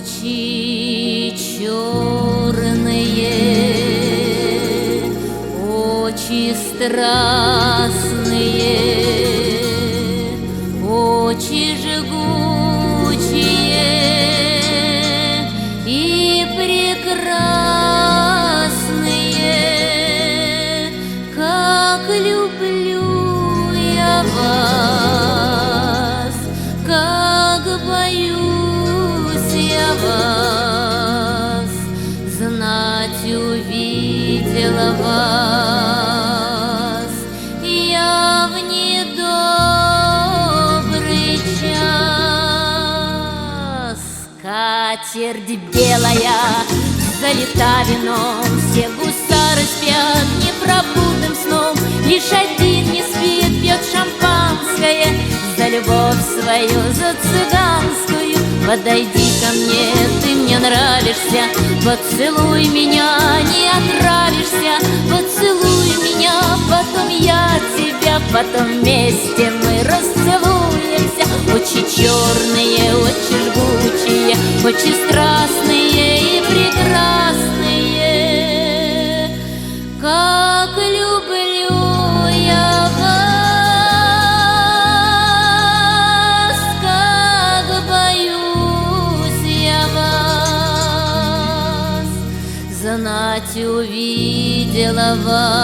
Очи черные, очи страстные, очи жгучие и прекрасные, как люблю я вас, как боюсь я вас, знать увидела вас я в недобрый час. Скатерть белая залита вином, все гусары спят непробудным сном, лишь один не спит, пьет шампанское за любовь свою, за цыганскую. Подойди ко мне, ты мне нравишься, поцелуй меня, не отравишься. Поцелуй меня, потом я тебя, потом вместе мы расцелуемся. Очи черные, очи жгучие, очи страстные и прекрасные, как люблю я вас, как боюсь я вас, знать увидела вас